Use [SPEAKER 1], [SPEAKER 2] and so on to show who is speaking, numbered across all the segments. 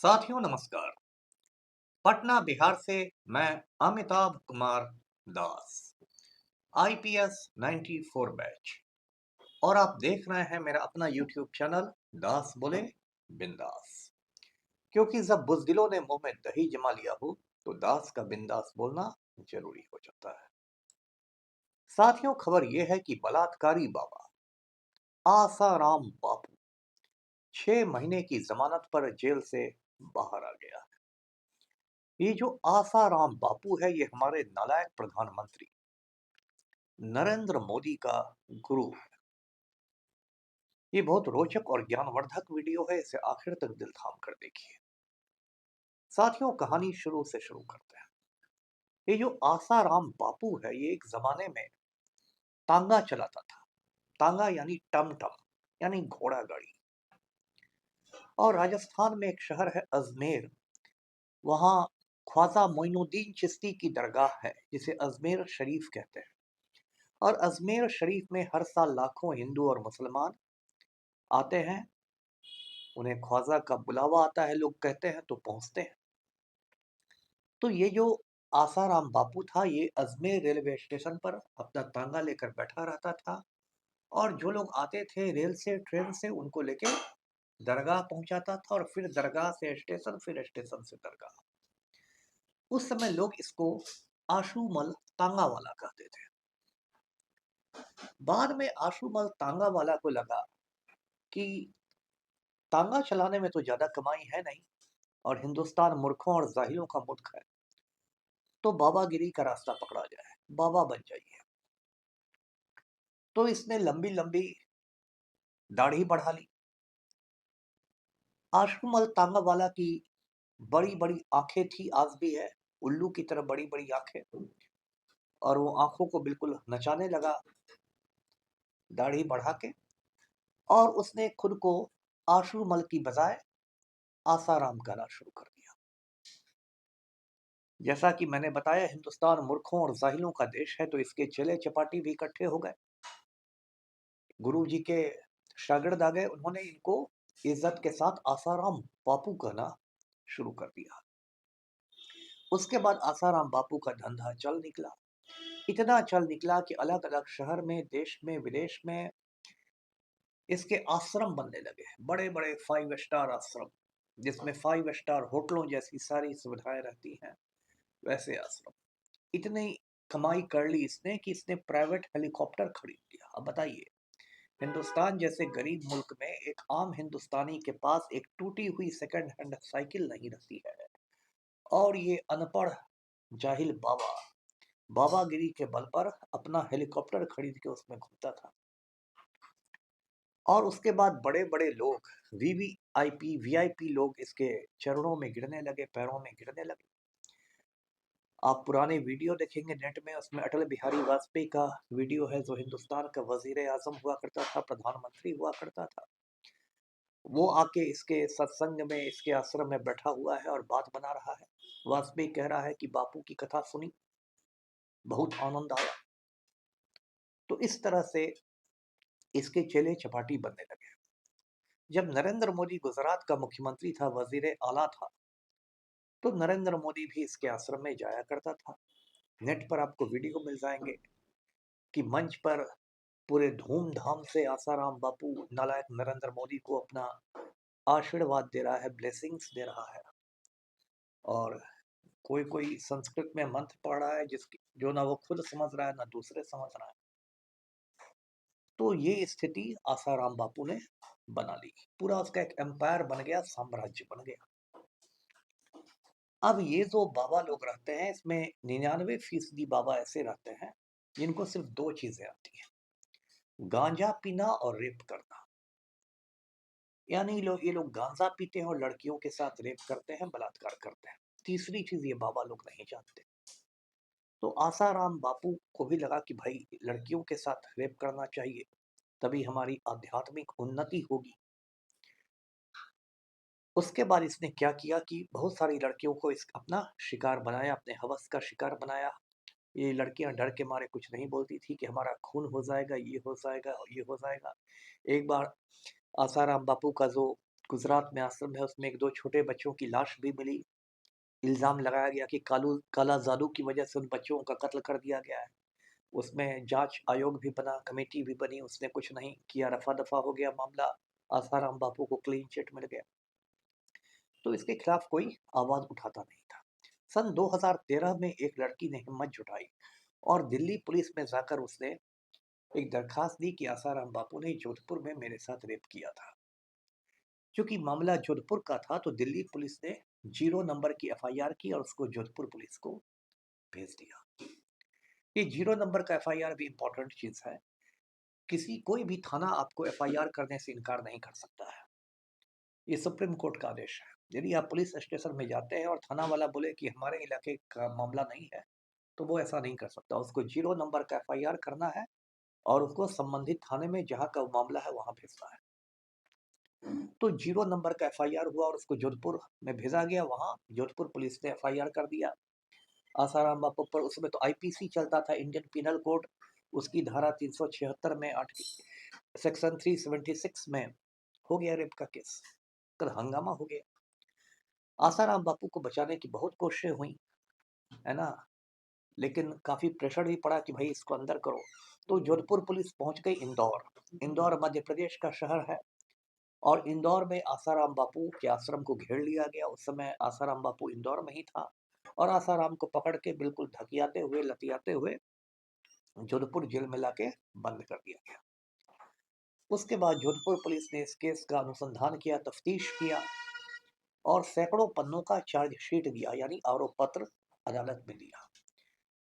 [SPEAKER 1] साथियों नमस्कार। पटना बिहार से मैं अमिताभ कुमार दास, आईपीएस 94 बैच, और आप देख रहे हैं मेरा अपना यूट्यूब चैनल दास बोले बिंदास। क्योंकि जब बुजदिलों ने मुंह में दही जमा लिया हो तो दास का बिंदास बोलना जरूरी हो जाता है। साथियों, खबर यह है कि बलात्कारी बाबा आसाराम बापू 6 महीने की जमानत पर जेल से बाहर आ गया। ये जो आसाराम बापू है, ये हमारे नालायक प्रधानमंत्री नरेंद्र मोदी का गुरु है। ये बहुत रोचक और ज्ञानवर्धक वीडियो है, इसे आखिर तक दिल थाम कर देखिए। साथियों, कहानी शुरू से शुरू करते हैं। ये जो आसाराम बापू है, ये एक जमाने में तांगा चलाता था। तांगा यानी टम टम, यानी घोड़ा गाड़ी। और राजस्थान में एक शहर है अजमेर, वहां ख्वाजा मोइनुद्दीन चिश्ती की दरगाह है, जिसे अजमेर शरीफ कहते हैं। और अजमेर शरीफ में हर साल लाखों हिंदू और मुसलमान आते हैं। उन्हें ख्वाजा का बुलावा आता है, लोग कहते हैं, तो पहुंचते हैं। तो ये जो आसाराम बापू था, ये अजमेर रेलवे स्टेशन पर अपना तांगा लेकर बैठा रहता था। और जो लोग आते थे रेल से, ट्रेन से, उनको लेके दरगाह पहुंचाता था, और फिर दरगाह से स्टेशन, फिर स्टेशन से दरगाह। उस समय लोग इसको आशूमल तांगा वाला कहते थे। बाद में आशूमल तांगा वाला को लगा कि तांगा चलाने में तो ज्यादा कमाई है नहीं, और हिंदुस्तान मूर्खों और जाहिलों का मुल्क है, तो बाबागिरी का रास्ता पकड़ा जाए, बाबा बन जाइए। तो इसने लंबी लंबी दाढ़ी बढ़ा ली। आशुमल तांगा वाला की बड़ी बड़ी आंखें थी, आज भी है, उल्लू की तरह बड़ी बड़ी आंखें। और वो आंखों को बिल्कुल नचाने लगा दाढ़ी बढ़ा के। और उसने खुद को आशुमल की बजाय आसाराम कहना शुरू कर दिया। जैसा कि मैंने बताया, हिंदुस्तान मूर्खों और जाहिलों का देश है, तो इसके चेले चपाटी भी इकट्ठे हो गए। गुरु जी के शागिर्द आ गए, उन्होंने इनको इज्जत के साथ आसाराम बापू कहना शुरू कर दिया। उसके बाद आसाराम बापू का धंधा चल निकला। इतना चल निकला कि अलग अलग शहर में, देश में, विदेश में इसके आश्रम बनने लगे, बड़े बड़े 5 स्टार आश्रम, जिसमें 5 स्टार होटलों जैसी सारी सुविधाएं रहती हैं, वैसे आश्रम। इतनी कमाई कर ली इसने कि इसने प्राइवेट हेलीकॉप्टर खरीद लिया। अब बताइए, हिंदुस्तान जैसे गरीब मुल्क में एक आम हिंदुस्तानी के पास एक टूटी हुई सेकंड हैंड साइकिल नहीं रहती है, और ये अनपढ़ जाहिल बाबा बाबागिरी के बल पर अपना हेलीकॉप्टर खरीद के उसमें घूमता था। और उसके बाद बड़े बड़े लोग, वीवीआईपी वीआईपी लोग इसके चरणों में गिरने लगे, पैरों में गिरने लगे। आप पुराने वीडियो देखेंगे नेट में, उसमें अटल बिहारी वाजपेयी का वीडियो है, जो हिंदुस्तान का वजीर आजम हुआ करता था, प्रधानमंत्री हुआ करता था। वो आके इसके सत्संग में, इसके आश्रम में बैठा हुआ है और बात बना रहा है। वाजपेयी कह रहा है कि बापू की कथा सुनी, बहुत आनंद आया। तो इस तरह से इसके चेले चपाटी बनने लगे। जब नरेंद्र मोदी गुजरात का मुख्यमंत्री था, वजीर आला था, तो नरेंद्र मोदी भी इसके आश्रम में जाया करता था। नेट पर आपको वीडियो मिल जाएंगे कि मंच पर पूरे धूमधाम से आसाराम बापू नालायक नरेंद्र मोदी को अपना आशीर्वाद दे रहा है, ब्लेसिंग्स दे रहा है। और कोई कोई संस्कृत में मंत्र पढ़ रहा है, जिसकी जो ना वो खुद समझ रहा है, ना दूसरे समझ रहा है। तो ये स्थिति आसाराम बापू ने बना ली। पूरा उसका एक एम्पायर बन गया, साम्राज्य बन गया। अब ये जो बाबा लोग रहते हैं, इसमें 99% बाबा ऐसे रहते हैं जिनको सिर्फ दो चीजें आती हैं, गांजा पीना और रेप करना। यानी ये लोग गांजा पीते हैं और लड़कियों के साथ रेप करते हैं, बलात्कार करते हैं। तीसरी चीज ये बाबा लोग नहीं जानते। तो आसाराम बापू को भी लगा कि भाई लड़कियों के साथ रेप करना चाहिए, तभी हमारी आध्यात्मिक उन्नति होगी। उसके बाद इसने क्या किया कि बहुत सारी लड़कियों को इस अपना शिकार बनाया, अपने हवस का शिकार बनाया। ये लड़कियां डर के मारे कुछ नहीं बोलती थी कि हमारा खून हो जाएगा, ये हो जाएगा और ये हो जाएगा। एक बार आसाराम बापू का जो गुजरात में आश्रम है, उसमें एक दो छोटे बच्चों की लाश भी मिली। इल्ज़ाम लगाया गया कि काला जादू की वजह से उन बच्चों का कत्ल कर दिया गया है। उसमें जांच आयोग भी बना, कमेटी भी बनी, उसने कुछ नहीं किया, रफा दफा हो गया मामला। आसाराम बापू को क्लीन चिट मिल गया, तो इसके खिलाफ कोई आवाज उठाता नहीं था। सन 2013 में एक लड़की ने हिम्मत जुटाई और दिल्ली पुलिस में जाकर उसने एक दरखास्त दी कि आसाराम बापू ने जोधपुर में मेरे साथ रेप किया था। क्योंकि मामला जोधपुर का था तो दिल्ली पुलिस ने 0 नंबर की एफआईआर की और उसको जोधपुर पुलिस को भेज दिया। ये 0 नंबर का एफआईआर भी इंपॉर्टेंट चीज है। कोई भी थाना आपको एफआईआर करने से इनकार नहीं कर सकता है। ये सुप्रीम कोर्ट का आदेश है। यदि आप पुलिस स्टेशन में जाते हैं और थाना वाला बोले कि हमारे इलाके का मामला नहीं है, तो वो ऐसा नहीं कर सकता। उसको 0 नंबर का एफआईआर करना है और उसको संबंधित थाने में जहाँ का मामला है वहां भेजना है। तो 0 नंबर का एफआईआर हुआ और उसको जोधपुर में भेजा गया। वहां जोधपुर पुलिस ने एफआईआर कर दिया आसाराम बापू पर। उसमें तो आईपीसी चलता था, इंडियन पिनल कोड, उसकी धारा 376 में 8 सेक्शन 376 में हो गया रेप का केस। कल हंगामा हो गया। आसाराम बापू को बचाने की बहुत कोशिशें हुई, है ना, लेकिन काफी प्रेशर भी पड़ा कि भाई इसको अंदर करो। तो जोधपुर पुलिस पहुंच गई इंदौर। इंदौर मध्य प्रदेश का शहर है और इंदौर में आसाराम बापू के आश्रम को घेर लिया गया। उस समय आसाराम बापू इंदौर में ही था और आसाराम को पकड़ के बिल्कुल धकियाते हुए लतियाते हुए जोधपुर जेल में लाके बंद कर दिया गया। उसके बाद जोधपुर पुलिस ने इस केस का अनुसंधान किया, तफ्तीश किया और सैकड़ों पन्नों का चार्जशीट दिया, यानी आरोप पत्र अदालत में दिया।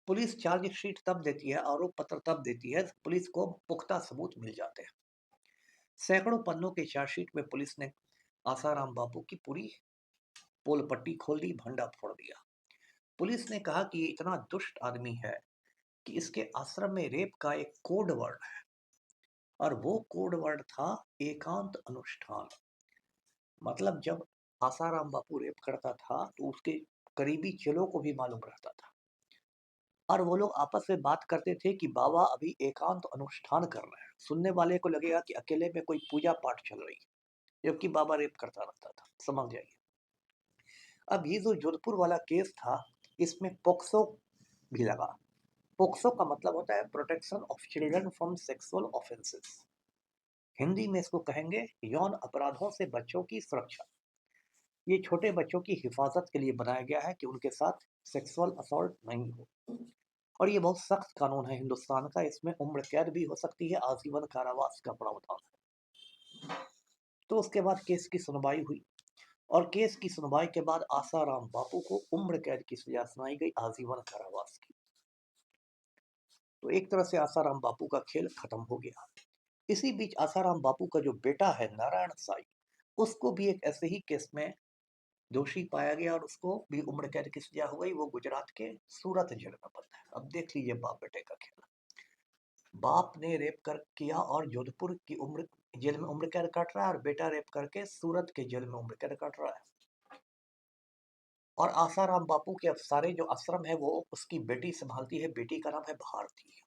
[SPEAKER 1] पुलिस चार्जशीट तब देती है, आरोप पत्र तब देती है, पुलिस को पुख्ता सबूत मिल जाते हैं। सैकड़ों पन्नों के चार्जशीट में पुलिस ने आसाराम बापू की पूरी पोल पट्टी खोल दी, भंडा फोड़ दिया। पुलिस ने कहा कि ये इतना दुष्ट आदमी है कि इसके आश्रम में रेप का एक कोड वर्ड है और वो कोड वर्ड था एकांत अनुष्ठान। मतलब जब आसाराम बापू रेप करता था तो उसके करीबी चेलों को भी मालूम रहता था और वो लोग आपस में बात करते थे कि बाबा अभी एकांत अनुष्ठान कर रहे हैं। सुनने वाले को लगेगा कि अकेले में कोई पूजा पाठ चल रही है, जबकि बाबा रेप करता रहता था। समझ जाइए। अब ये जो जोधपुर वाला केस था, इसमें पोक्सो भी लगा। पोक्सो का मतलब होता है protection of children from sexual offences. Hindi में इसको कहेंगे यौन अपराधों से बच्चों की सुरक्षा। ये छोटे बच्चों की हिफाजत के लिए बनाया गया है कि उनके साथ सेक्सुअल असॉल्ट नहीं हो। और ये बहुत सख्त कानून है हिंदुस्तान का। इसमें उम्र कैद भी हो सकती है, आजीवन कारावास का प्रावधान है। तो उसके बाद केस की सुनवाई हुई और केस की सुनवाई के बाद आसाराम बापू को उम्र कैद की सजा सुनाई गई, आजीवन कारावास की। तो एक तरह से आसाराम बापू का खेल खत्म हो गया। इसी बीच आसाराम बापू का जो बेटा है नारायण साई, उसको भी एक ऐसे ही केस में दोषी पाया गया और उसको भी उम्र कैद की सजा हो गई। वो गुजरात के सूरत जेल में बंद है। अब देख लीजिए बाप बेटे का खेल। बाप ने रेप कर किया और जोधपुर की उम्र जेल में उम्र कैद काट रहा है और बेटा रेप करके सूरत के जेल में उम्र कैद काट रहा है। और आसाराम बापू के अब सारे जो आश्रम है वो उसकी बेटी संभालती है। बेटी का नाम है भारती।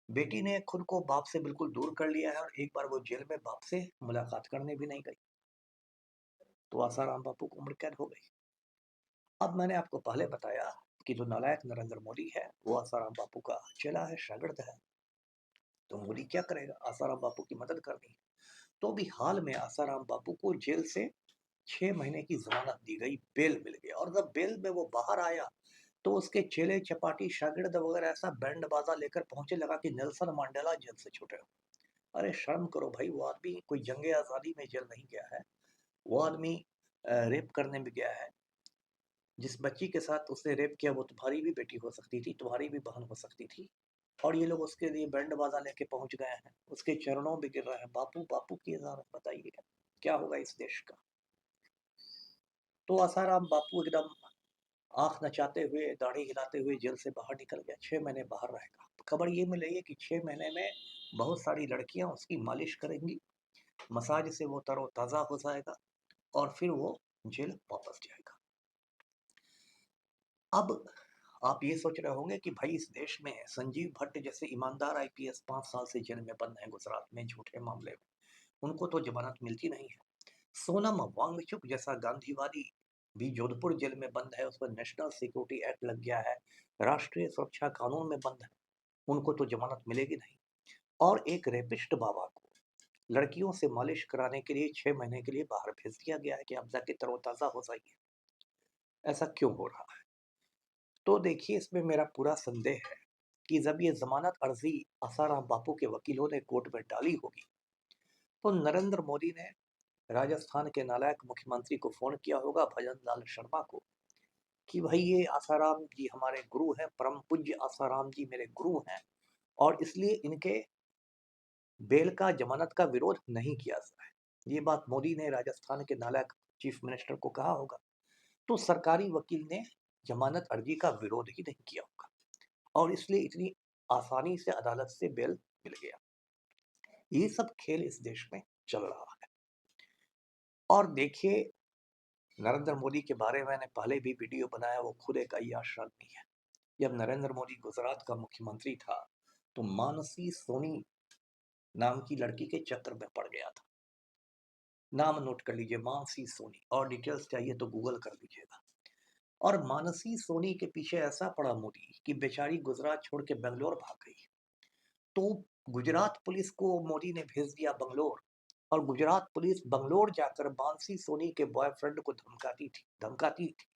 [SPEAKER 1] बेटी ने खुद को बाप से बिल्कुल दूर कर लिया है और एक बार वो जेल में बाप से मुलाकात करने भी नहीं गई। तो आसाराम बापू को उम्र कैद हो गई। अब मैंने आपको पहले बताया कि जो नालायक नरेंद्र मोदी है वो आसाराम बापू का चेला है, शागिर्द है। तो मोदी क्या करेगा? आसाराम बापू की मदद करनी है। तो भी हाल में आसाराम बापू को जेल से 6 महीने की जमानत दी गई, बेल मिल गया। और जब बेल में वो बाहर आया तो उसके चेले चपाटी शागिर्द वगैरह ऐसा बैंड बाजा लेकर पहुंचे, लगा कि नेल्सन मंडेला जेल से छूटे हो। अरे शर्म करो भाई, वो आदमी कोई जंगे आजादी में जेल नहीं गया है। वो आदमी रेप करने में गया है। जिस बच्ची के साथ उसने रेप किया वो तुम्हारी भी बेटी हो सकती थी, तुम्हारी भी बहन हो सकती थी। और ये लोग उसके लिए बैंड बाजा लेके पहुंच गए हैं, उसके चरणों में गिर रहे हैं। बापू बापू की इजाजत, बताइए क्या होगा इस देश का? तो आसाराम बापू एकदम आंख नचाते हुए, दाढ़ी हिलाते हुए जेल से बाहर निकल गया। 6 महीने बाहर रहेगा। खबर ये मिल रही है कि 6 महीने में बहुत सारी लड़कियां उसकी मालिश करेंगी, मसाज से वो तरोताजा हो जाएगा और फिर वो जेल वापस जाएगा। अब आप ये सोच रहे होंगे कि भाई इस देश में संजीव भट्ट जैसे ईमानदार आईपीएस 5 साल से जेल में बंद हैं गुजरात में झूठे मामले में, उनको तो जमानत मिलती नहीं है। सोनम वांगचुक जैसा गांधीवादी भी जोधपुर जेल में बंद है, उस पर नेशनल सिक्योरिटी एक्ट लग गया है, राष्ट्रीय सुरक्षा कानून में बंद है, उनको तो जमानत मिलेगी नहीं। और एक रेपिस्ट बाबा को लड़कियों से मालिश कराने के लिए 6 महीने के लिए बाहर भेज दिया गया है कि आप जाके तरोताजा हो जाइए। ऐसा क्यों हो रहा है? तो देखिए, इसमें मेरा पूरा संदेह है कि जब ये जमानत अर्जी आसाराम बापू के वकीलों ने कोर्ट में डाली होगी, तो नरेंद्र मोदी ने राजस्थान के नालायक मुख्यमंत्री को फोन किया होगा, भजन लाल शर्मा को, कि भाई ये आसाराम जी हमारे गुरु हैं, परम पूज्य आसाराम जी मेरे गुरु हैं, और इसलिए इनके बेल का जमानत का विरोध नहीं किया जाए। ये बात मोदी ने राजस्थान के नालायक चीफ मिनिस्टर को कहा होगा, तो सरकारी वकील ने जमानत अर्जी का विरोध ही नहीं किया होगा, और इसलिए इतनी आसानी से अदालत से बेल मिल गया। ये सब खेल इस देश में चल रहा है। और देखिए, नरेंद्र मोदी के बारे में मैंने पहले भी वीडियो बनाया, वो खुद एक अय्याश आदमी है। जब नरेंद्र मोदी गुजरात का मुख्यमंत्री था, तो मानसी सोनी नाम की लड़की के चक्कर में पड़ गया था। नाम नोट कर लीजिए, मानसी सोनी, और डिटेल्स चाहिए तो गूगल कर लीजिएगा। और मानसी सोनी के पीछे ऐसा पड़ा मोदी कि बेचारी गुजरात छोड़ के बेंगलोर भाग गई। तो गुजरात पुलिस को मोदी ने भेज दिया बंगलोर, और गुजरात पुलिस बंगलोर जाकर मानसी सोनी के बॉयफ्रेंड को धमकाती थी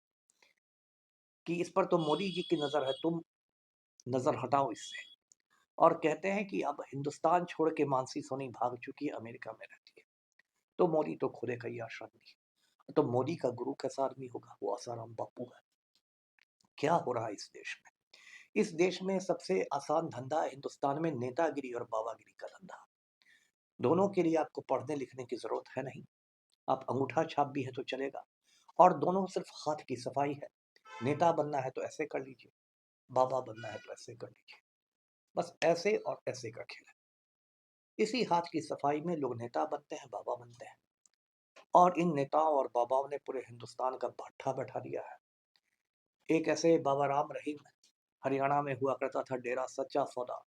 [SPEAKER 1] कि इस पर तो मोदी जी की नजर है, तुम नजर हटाओ इससे। और कहते हैं कि अब हिंदुस्तान छोड़ के मानसी सोनी भाग चुकी है, अमेरिका में रहती है। तो मोदी तो खुद एक अय्याश आदमी है। तो मोदी का गुरु कैसा आदमी होगा? वो आसाराम बापू है। क्या हो रहा है इस देश में? इस देश में सबसे आसान धंधा है हिंदुस्तान में नेतागिरी और बाबागिरी का धंधा। दोनों के लिए आपको पढ़ने लिखने की जरूरत है नहीं, आप अंगूठा छाप भी है तो चलेगा, और दोनों सिर्फ हाथ की सफाई है। नेता बनना है तो ऐसे कर लीजिए, बाबा बनना है तो ऐसे कर लीजिए, बस ऐसे और ऐसे का खेल है। इसी हाथ की सफाई में लोग नेता बनते हैं, बाबा बनते हैं, और इन नेताओं और बाबाओं ने पूरे हिंदुस्तान का भट्ठा बैठा दिया है। एक ऐसे बाबा राम रहीम हरियाणा में हुआ करता था, डेरा सच्चा सौदा,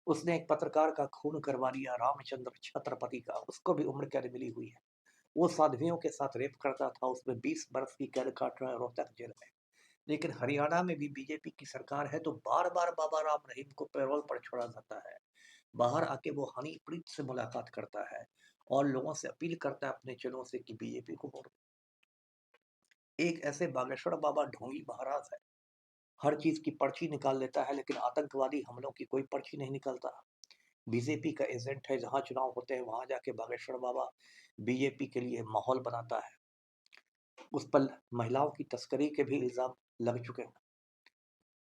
[SPEAKER 1] उसने एक पत्रकार का खून करवा दिया, रामचंद्र छत्रपति का, उसको भी उम्र कैद मिली हुई है। वो साध्वियों के साथ रेप करता था, उसमें 20 बरस की कैद काट रहा है रोहतक जेल में। लेकिन हरियाणा में भी बीजेपी की सरकार है, तो बार बार बाबा राम रहीम को पैरोल पर छोड़ा जाता है। बाहर आके वो हनीप्रीत से मुलाकात करता है और लोगों से अपील करता है अपने चेलों से कि बीजेपी को वोट दो। एक ऐसे बागेश्वर बाबा ढोंगी महाराज है, हर चीज की पर्ची निकाल लेता है, लेकिन आतंकवादी हमलों की कोई पर्ची नहीं निकालता। बीजेपी का एजेंट है, जहां चुनाव होते हैं वहां जाके बागेश्वर बाबा बीजेपी के लिए माहौल बनाता है। उस पर महिलाओं की तस्करी के भी इल्जाम लग चुके हैं।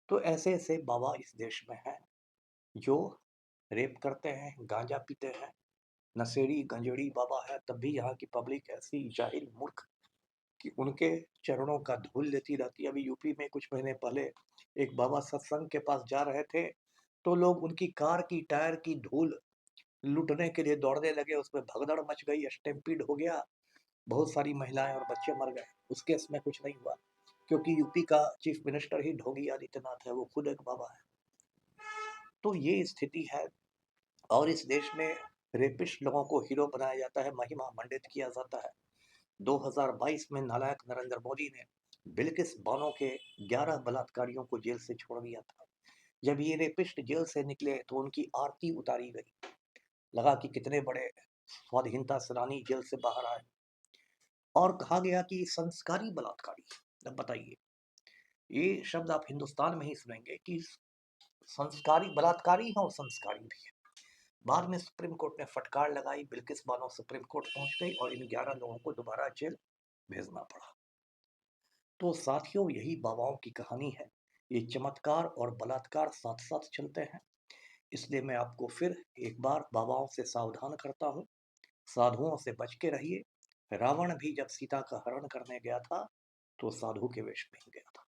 [SPEAKER 1] तो ऐसे ऐसे बाबा इस देश में हैं जो रेप करते हैं, गांजा पीते हैं, नशेड़ी गंजेड़ी बाबा है, तब भी यहाँ की पब्लिक ऐसी जाहिल मूर्ख कि उनके चरणों का धूल लेती रहती है। अभी यूपी में कुछ महीने पहले एक बाबा सत्संग के पास जा रहे थे, तो लोग उनकी कार की टायर की धूल लूटने के लिए दौड़ने लगे, उसमें भगदड़ मच गई, स्टैम्पीड हो गया, बहुत सारी महिलाएं और बच्चे मर गए। उस केस में कुछ नहीं हुआ, क्योंकि यूपी का चीफ मिनिस्टर ही ढोगी आदित्यनाथ है, वो खुद एक बाबा है। तो ये स्थिति है, और इस देश में रेपिस्ट लोगों को हीरो बनाया जाता है, महिमा मंडित किया जाता है। 2022 में नालायक नरेंद्र मोदी ने बिल्किस बानो के 11 बलात्कारियों को जेल से छोड़ दिया था। जब ये रेपिस्ट जेल से निकले तो उनकी आरती उतारी गई, लगा कि कितने बड़े स्वाधीनता सेनानी जेल से बाहर आए, और कहा गया कि संस्कारी बलात्कारी। अब बताइए, ये शब्द आप हिंदुस्तान में ही सुनेंगे कि संस्कारी बलात्कारी है और संस्कारी भी है। बाद में सुप्रीम कोर्ट ने फटकार लगाई, बिल्किस बानो सुप्रीम कोर्ट पहुंच गई और इन 11 लोगों को दोबारा जेल भेजना पड़ा। तो साथियों, यही बाबाओं की कहानी है। ये चमत्कार और बलात्कार साथ साथ चलते हैं। इसलिए मैं आपको फिर एक बार बाबाओं से सावधान करता हूँ, साधुओं से बच के रहिए। रावण भी जब सीता का हरण करने गया था, तो साधु के वेश में ही गया था।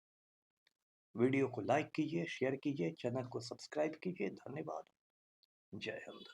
[SPEAKER 1] वीडियो को लाइक कीजिए, शेयर कीजिए, चैनल को सब्सक्राइब कीजिए। धन्यवाद। जय हिंद।